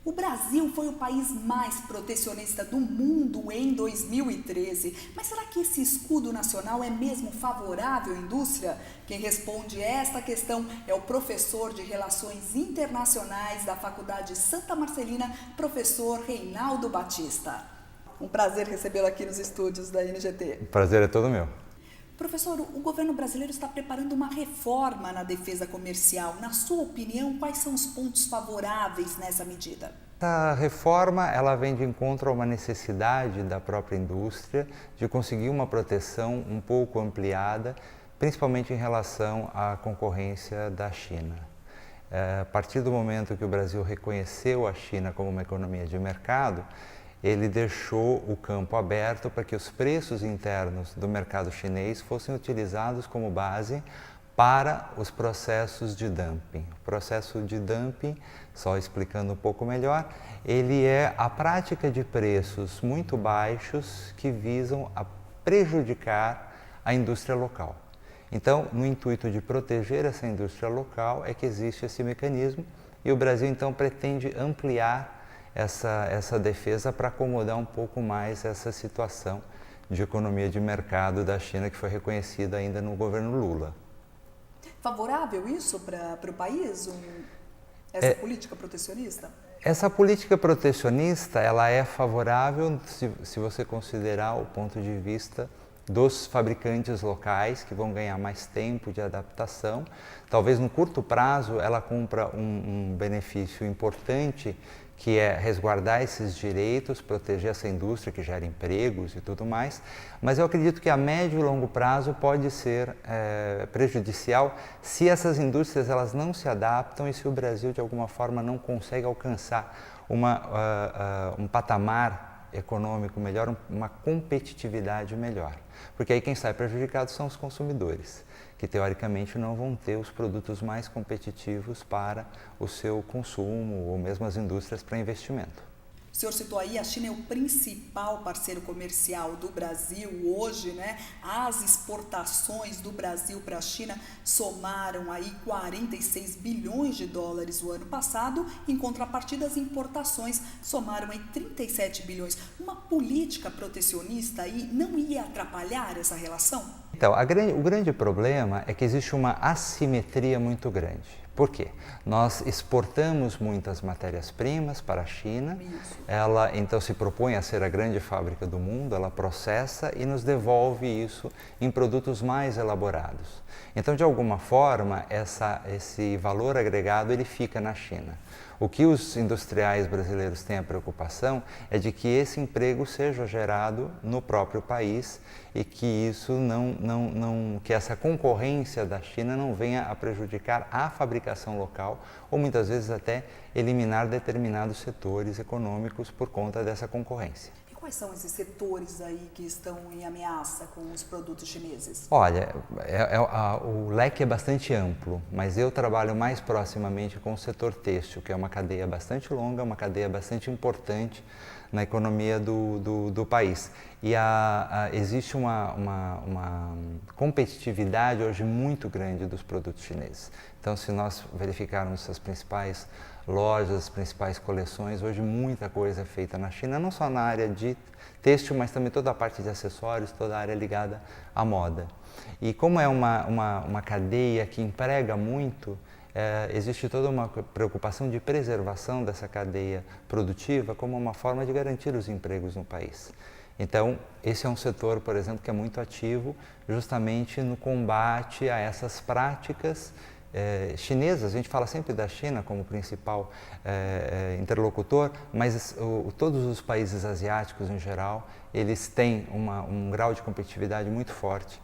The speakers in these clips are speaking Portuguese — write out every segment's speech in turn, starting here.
O Brasil foi o país mais protecionista do mundo em 2013. Mas será que esse escudo nacional é mesmo favorável à indústria? Quem responde esta questão é o professor de Relações Internacionais da Faculdade Santa Marcelina, professor Reinaldo Batista. Um prazer recebê-lo aqui nos estúdios da NGT. O prazer é todo meu. Professor, o governo brasileiro está preparando uma reforma na defesa comercial. Na sua opinião, quais são os pontos favoráveis nessa medida? A reforma ela vem de encontro a uma necessidade da própria indústria de conseguir uma proteção um pouco ampliada, principalmente em relação à concorrência da China. A partir do momento que o Brasil reconheceu a China como uma economia de mercado, ele deixou o campo aberto para que os preços internos do mercado chinês fossem utilizados como base para os processos de dumping. O processo de dumping, só explicando um pouco melhor, ele é a prática de preços muito baixos que visam a prejudicar a indústria local. Então, no intuito de proteger essa indústria local é que existe esse mecanismo e o Brasil então pretende ampliar essa defesa para acomodar um pouco mais essa situação de economia de mercado da China que foi reconhecida ainda no governo Lula. Favorável isso para o país, essa política protecionista? Essa política protecionista ela é favorável se você considerar o ponto de vista dos fabricantes locais, que vão ganhar mais tempo de adaptação. Talvez no curto prazo ela cumpra um benefício importante, que é resguardar esses direitos, proteger essa indústria que gera empregos e tudo mais, mas eu acredito que a médio e longo prazo pode ser prejudicial se essas indústrias elas não se adaptam e se o Brasil de alguma forma não consegue alcançar um patamar econômico melhor, uma competitividade melhor. Porque aí quem sai prejudicado são os consumidores, que teoricamente não vão ter os produtos mais competitivos para o seu consumo ou mesmo as indústrias para investimento. O senhor citou aí, a China é o principal parceiro comercial do Brasil hoje, né? As exportações do Brasil para a China somaram aí 46 bilhões de dólares o ano passado, em contrapartida as importações somaram aí 37 bilhões. Uma política protecionista aí não ia atrapalhar essa relação? Então, o grande problema é que existe uma assimetria muito grande. Por quê? Nós exportamos muitas matérias-primas para a China, ela então se propõe a ser a grande fábrica do mundo, ela processa e nos devolve isso em produtos mais elaborados. Então, de alguma forma, esse valor agregado ele fica na China. O que os industriais brasileiros têm a preocupação é de que esse emprego seja gerado no próprio país e que isso que essa concorrência da China não venha a prejudicar a fabricação local ou muitas vezes até eliminar determinados setores econômicos por conta dessa concorrência. Quais são esses setores aí que estão em ameaça com os produtos chineses? Olha, o leque é bastante amplo, mas eu trabalho mais proximamente com o setor têxtil, que é uma cadeia bastante longa, uma cadeia bastante importante na economia do país. E existe uma competitividade hoje muito grande dos produtos chineses. Então, se nós verificarmos as principais lojas, as principais coleções, hoje muita coisa é feita na China, não só na área de têxtil, mas também toda a parte de acessórios, toda a área ligada à moda. E como é uma cadeia que emprega muito, existe toda uma preocupação de preservação dessa cadeia produtiva como uma forma de garantir os empregos no país. Então, esse é um setor, por exemplo, que é muito ativo justamente no combate a essas práticas chinesas. A gente fala sempre da China como principal interlocutor, mas todos os países asiáticos em geral, eles têm um grau de competitividade muito forte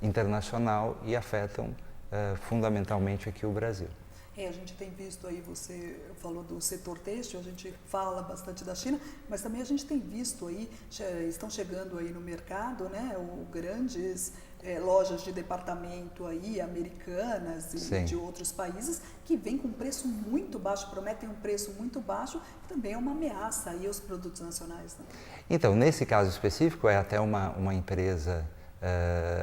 internacional e afetam fundamentalmente aqui o Brasil. A gente tem visto aí, você falou do setor têxtil, a gente fala bastante da China, mas também a gente tem visto aí, estão chegando aí no mercado, né, grandes lojas de departamento aí, americanas e de outros países, que vêm com preço muito baixo, prometem um preço muito baixo, que também é uma ameaça aí aos produtos nacionais, né? Então, nesse caso específico, é até uma empresa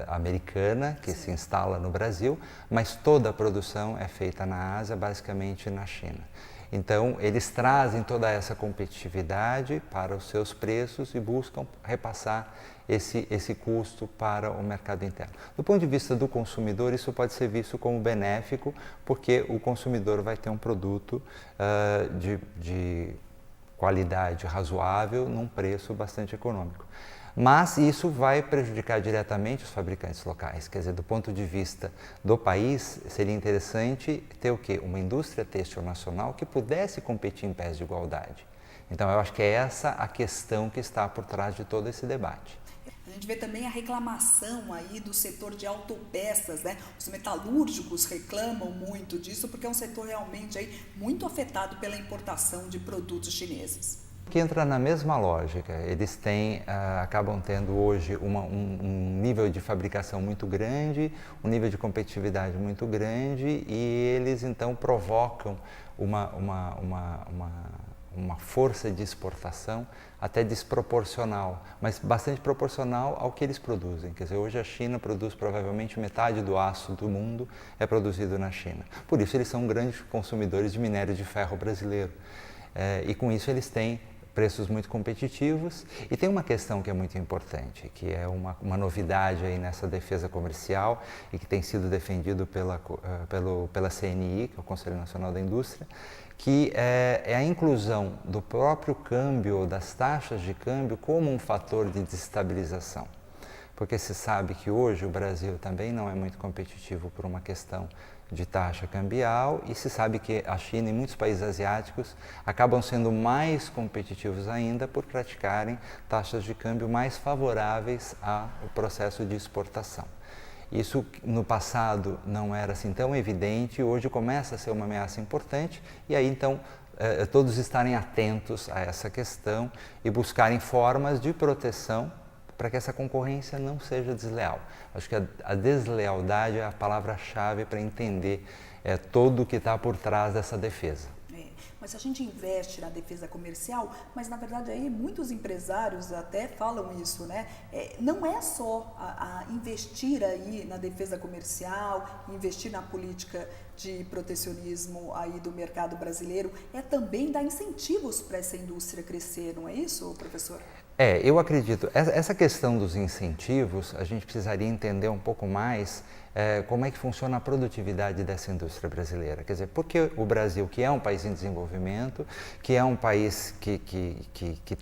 americana que se instala no Brasil, mas toda a produção é feita na Ásia, basicamente na China. Então, eles trazem toda essa competitividade para os seus preços e buscam repassar esse custo para o mercado interno. Do ponto de vista do consumidor, isso pode ser visto como benéfico, porque o consumidor vai ter um produto de qualidade razoável num preço bastante econômico. Mas isso vai prejudicar diretamente os fabricantes locais. Quer dizer, do ponto de vista do país, seria interessante ter o quê? Uma indústria têxtil nacional que pudesse competir em pés de igualdade. Então, eu acho que é essa a questão que está por trás de todo esse debate. A gente vê também a reclamação aí do setor de autopeças, né? Os metalúrgicos reclamam muito disso porque é um setor realmente aí muito afetado pela importação de produtos chineses. Que entra na mesma lógica, eles acabam tendo hoje um nível de fabricação muito grande, um nível de competitividade muito grande e eles então provocam uma força de exportação até desproporcional, mas bastante proporcional ao que eles produzem. Quer dizer, hoje a China produz provavelmente metade do aço do mundo é produzido na China. Por isso eles são grandes consumidores de minério de ferro brasileiro e com isso eles têm preços muito competitivos e tem uma questão que é muito importante, que é uma novidade aí nessa defesa comercial e que tem sido defendido pela CNI, que é o Conselho Nacional da Indústria, que é a inclusão do próprio câmbio, das taxas de câmbio, como um fator de desestabilização. Porque se sabe que hoje o Brasil também não é muito competitivo por uma questão de taxa cambial e se sabe que a China e muitos países asiáticos acabam sendo mais competitivos ainda por praticarem taxas de câmbio mais favoráveis ao processo de exportação. Isso no passado não era assim tão evidente, hoje começa a ser uma ameaça importante e aí então todos estarem atentos a essa questão e buscarem formas de proteção para que essa concorrência não seja desleal. Acho que a deslealdade é a palavra-chave para entender todo o que está por trás dessa defesa. Mas a gente investe na defesa comercial, mas na verdade aí muitos empresários até falam isso, né? Não é só a investir aí na defesa comercial, investir na política de protecionismo aí do mercado brasileiro, é também dar incentivos para essa indústria crescer, não é isso, professor? Eu acredito. Essa questão dos incentivos, a gente precisaria entender um pouco mais como é que funciona a produtividade dessa indústria brasileira. Quer dizer, porque o Brasil, que é um país em desenvolvimento, que é um país que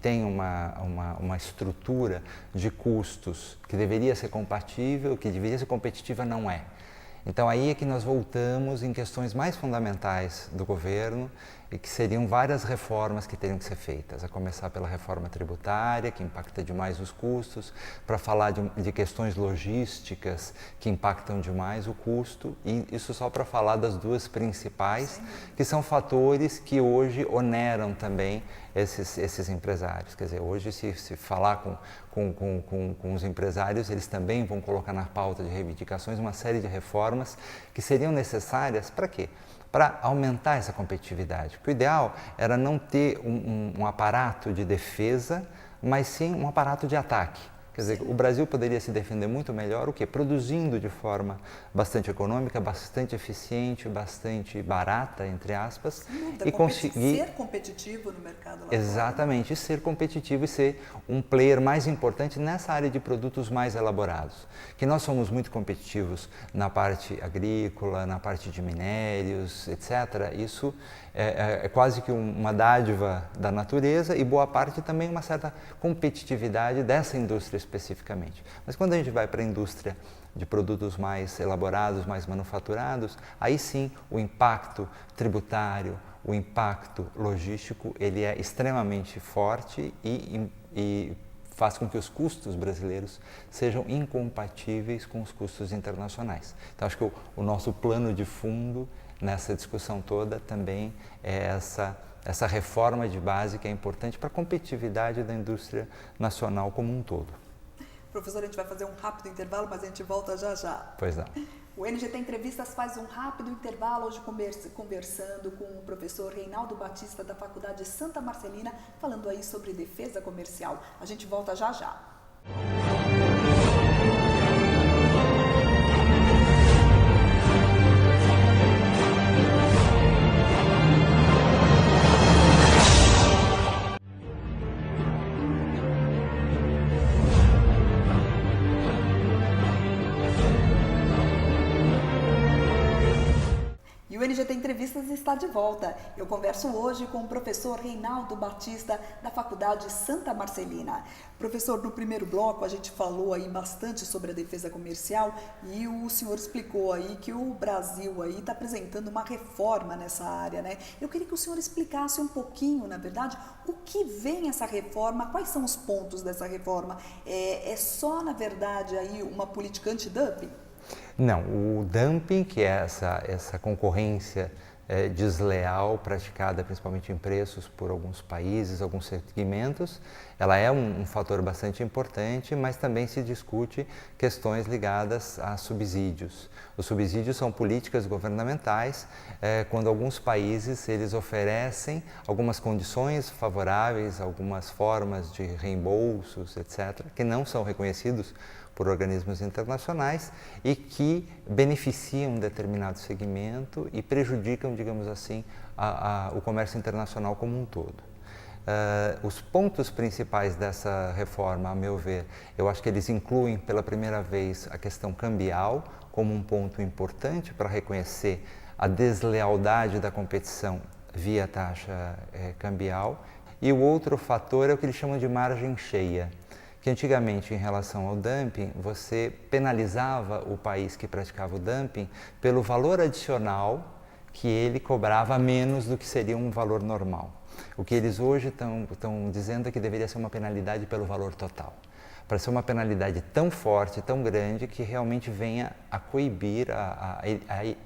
tem uma estrutura de custos que deveria ser compatível, que deveria ser competitiva, não é. Então aí é que nós voltamos em questões mais fundamentais do governo e que seriam várias reformas que teriam que ser feitas, a começar pela reforma tributária, que impacta demais os custos, para falar de questões logísticas que impactam demais o custo, e isso só para falar das duas principais, que são fatores que hoje oneram também esses empresários. Quer dizer, hoje se falar com os empresários, eles também vão colocar na pauta de reivindicações uma série de reformas que seriam necessárias para quê? Para aumentar essa competitividade. Porque o ideal era não ter um aparato de defesa, mas sim um aparato de ataque. Quer dizer, o Brasil poderia se defender muito melhor o quê? Produzindo de forma bastante econômica, bastante eficiente, bastante barata, entre aspas, e conseguir ser competitivo no mercado lá fora. Exatamente, e ser competitivo e ser um player mais importante nessa área de produtos mais elaborados. Que nós somos muito competitivos na parte agrícola, na parte de minérios, etc. Isso é quase que uma dádiva da natureza e boa parte também uma certa competitividade dessa indústria especificamente. Mas quando a gente vai para a indústria de produtos mais elaborados, mais manufaturados, aí sim o impacto tributário, o impacto logístico, ele é extremamente forte e faz com que os custos brasileiros sejam incompatíveis com os custos internacionais. Então acho que o nosso plano de fundo nessa discussão toda também é essa reforma de base que é importante para a competitividade da indústria nacional como um todo. Professor, a gente vai fazer um rápido intervalo, mas a gente volta já já. Pois não. O NGT Entrevistas faz um rápido intervalo hoje conversando com o professor Reinaldo Batista da Faculdade Santa Marcelina, falando aí sobre defesa comercial. A gente volta já já. Gazeta Entrevistas está de volta. Eu converso hoje com o professor Reinaldo Batista, da Faculdade Santa Marcelina. Professor, no primeiro bloco a gente falou aí bastante sobre a defesa comercial e o senhor explicou aí que o Brasil aí está apresentando uma reforma nessa área, né? Eu queria que o senhor explicasse um pouquinho, na verdade, o que vem essa reforma, quais são os pontos dessa reforma? É só, na verdade, aí uma política anti-dumping? Não, o dumping, que é essa concorrência desleal praticada principalmente em preços por alguns países, alguns segmentos, ela é um fator bastante importante, mas também se discute questões ligadas a subsídios. Os subsídios são políticas governamentais, quando alguns países eles oferecem algumas condições favoráveis, algumas formas de reembolsos, etc., que não são reconhecidos por organismos internacionais e que beneficiam um determinado segmento e prejudicam, digamos assim, o comércio internacional como um todo. Os pontos principais dessa reforma, a meu ver, eu acho que eles incluem pela primeira vez a questão cambial como um ponto importante para reconhecer a deslealdade da competição via taxa cambial. E o outro fator é o que eles chamam de margem cheia, que antigamente, em relação ao dumping, você penalizava o país que praticava o dumping pelo valor adicional que ele cobrava menos do que seria um valor normal. O que eles hoje estão dizendo é que deveria ser uma penalidade pelo valor total, para ser uma penalidade tão forte, tão grande, que realmente venha a coibir, a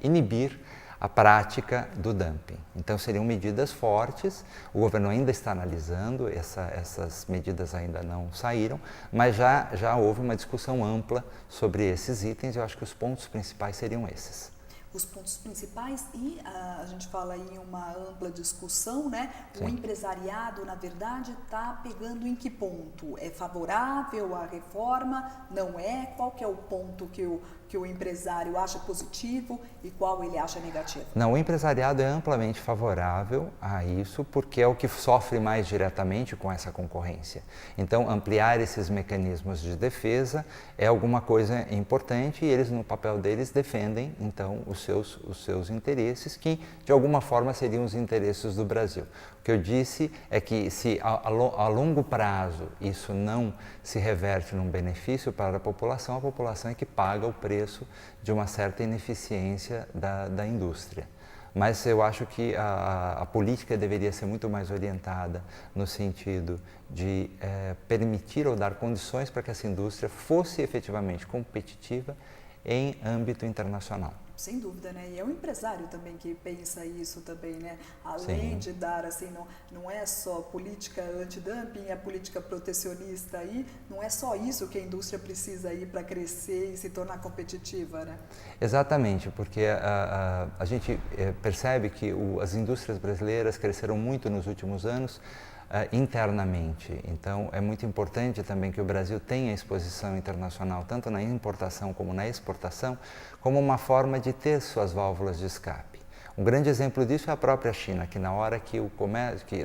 inibir a prática do dumping. Então seriam medidas fortes, o governo ainda está analisando, essas medidas ainda não saíram, mas já houve uma discussão ampla sobre esses itens e eu acho que os pontos principais seriam esses. Os pontos principais e a gente fala em uma ampla discussão, né? Sim. O empresariado, na verdade, está pegando em que ponto? É favorável à reforma? Não é? Qual que é o ponto que o empresário acha positivo e qual ele acha negativo? Não, o empresariado é amplamente favorável a isso porque é o que sofre mais diretamente com essa concorrência. Então, ampliar esses mecanismos de defesa é alguma coisa importante e eles, no papel deles, defendem, então, os seus interesses, que de alguma forma seriam os interesses do Brasil. O que eu disse é que se a longo prazo isso não se reverte num benefício para a população é que paga o preço de uma certa ineficiência da indústria. Mas eu acho que a política deveria ser muito mais orientada no sentido de permitir ou dar condições para que essa indústria fosse efetivamente competitiva em âmbito internacional. Sem dúvida, né? E é o empresário também que pensa isso também, né? Além de dar, assim, não é só política antidumping, é política protecionista aí, não é só isso que a indústria precisa aí para crescer e se tornar competitiva, né? Exatamente, porque a gente percebe que as indústrias brasileiras cresceram muito nos últimos anos, internamente. Então, é muito importante também que o Brasil tenha exposição internacional, tanto na importação como na exportação, como uma forma de ter suas válvulas de escape. Um grande exemplo disso é a própria China, que na hora que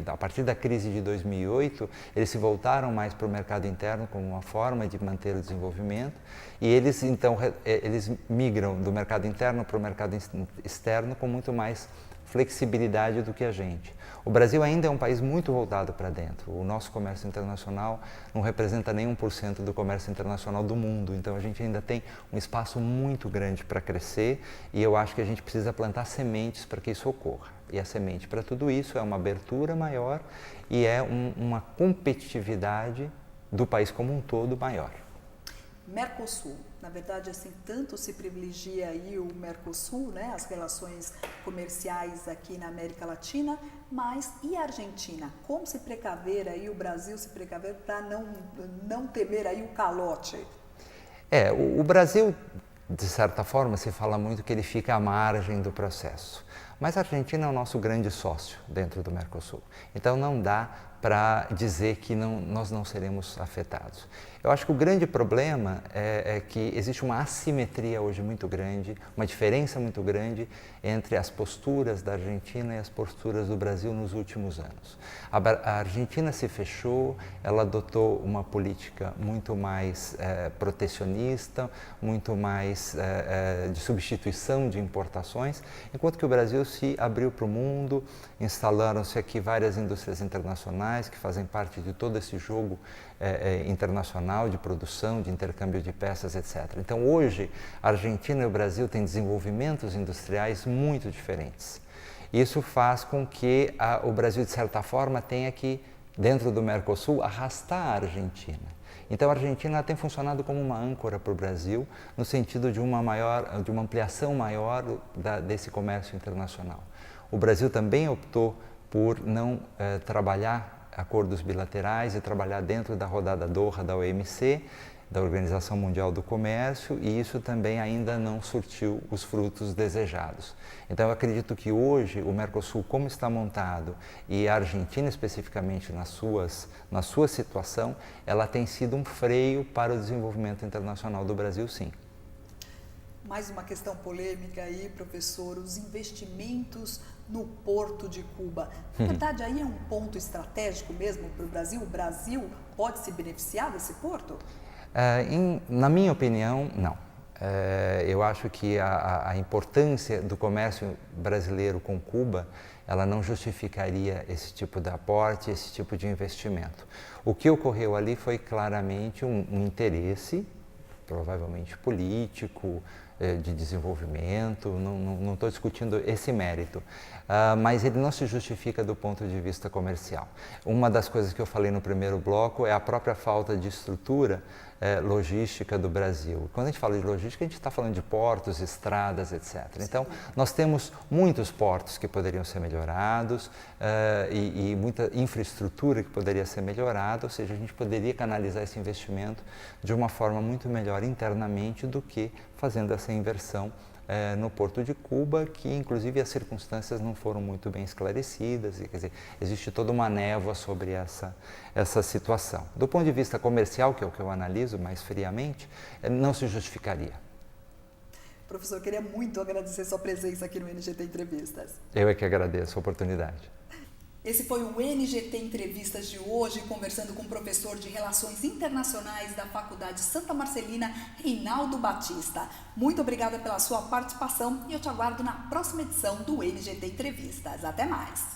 a partir da crise de 2008, eles se voltaram mais para o mercado interno como uma forma de manter o desenvolvimento e eles, então, eles migram do mercado interno para o mercado externo com muito mais flexibilidade do que a gente. O Brasil ainda é um país muito voltado para dentro. O nosso comércio internacional não representa nem 1% do comércio internacional do mundo, então a gente ainda tem um espaço muito grande para crescer e eu acho que a gente precisa plantar sementes para que isso ocorra. E a semente para tudo isso é uma abertura maior e é uma competitividade do país como um todo maior. Mercosul, na verdade, assim, tanto se privilegia aí o Mercosul, né, as relações comerciais aqui na América Latina, mas e a Argentina? Como se precaver aí, o Brasil se precaver para não temer aí o calote? O Brasil, de certa forma, se fala muito que ele fica à margem do processo, mas a Argentina é o nosso grande sócio dentro do Mercosul, então não dá para dizer que nós não seremos afetados. Eu acho que o grande problema é que existe uma assimetria hoje muito grande, uma diferença muito grande entre as posturas da Argentina e as posturas do Brasil nos últimos anos. A Argentina se fechou, ela adotou uma política muito mais protecionista, muito mais de substituição de importações, enquanto que o Brasil Brasil se abriu para o mundo, instalaram-se aqui várias indústrias internacionais que fazem parte de todo esse jogo internacional de produção, de intercâmbio de peças, etc. Então, hoje, a Argentina e o Brasil têm desenvolvimentos industriais muito diferentes. Isso faz com que o Brasil, de certa forma, tenha que, dentro do Mercosul, arrastar a Argentina. Então, a Argentina tem funcionado como uma âncora para o Brasil, no sentido de uma ampliação maior desse comércio internacional. O Brasil também optou por não trabalhar acordos bilaterais e trabalhar dentro da rodada Doha da OMC, da Organização Mundial do Comércio, e isso também ainda não surtiu os frutos desejados. Então, eu acredito que hoje o Mercosul, como está montado, e a Argentina especificamente na sua situação, ela tem sido um freio para o desenvolvimento internacional do Brasil, sim. Mais uma questão polêmica aí, professor, os investimentos no Porto de Cuba. Na verdade, aí é um ponto estratégico mesmo para o Brasil? O Brasil pode se beneficiar desse porto? Na minha opinião, não. Eu acho que a importância do comércio brasileiro com Cuba, ela não justificaria esse tipo de aporte, esse tipo de investimento. O que ocorreu ali foi claramente um interesse, provavelmente político, de desenvolvimento, não estou discutindo esse mérito, mas ele não se justifica do ponto de vista comercial. Uma das coisas que eu falei no primeiro bloco é a própria falta de estrutura logística do Brasil. Quando a gente fala de logística, a gente está falando de portos, estradas, etc. Então, nós temos muitos portos que poderiam ser melhorados e muita infraestrutura que poderia ser melhorada, ou seja, a gente poderia canalizar esse investimento de uma forma muito melhor internamente do que fazendo essa inversão no Porto de Cuba, que inclusive as circunstâncias não foram muito bem esclarecidas, e, quer dizer, existe toda uma névoa sobre essa situação. Do ponto de vista comercial, que é o que eu analiso mais friamente, não se justificaria. Professor, queria muito agradecer sua presença aqui no NGT Entrevistas. Eu é que agradeço a oportunidade. Esse foi o NGT Entrevistas de hoje, conversando com o professor de Relações Internacionais da Faculdade Santa Marcelina, Reinaldo Batista. Muito obrigada pela sua participação e eu te aguardo na próxima edição do NGT Entrevistas. Até mais!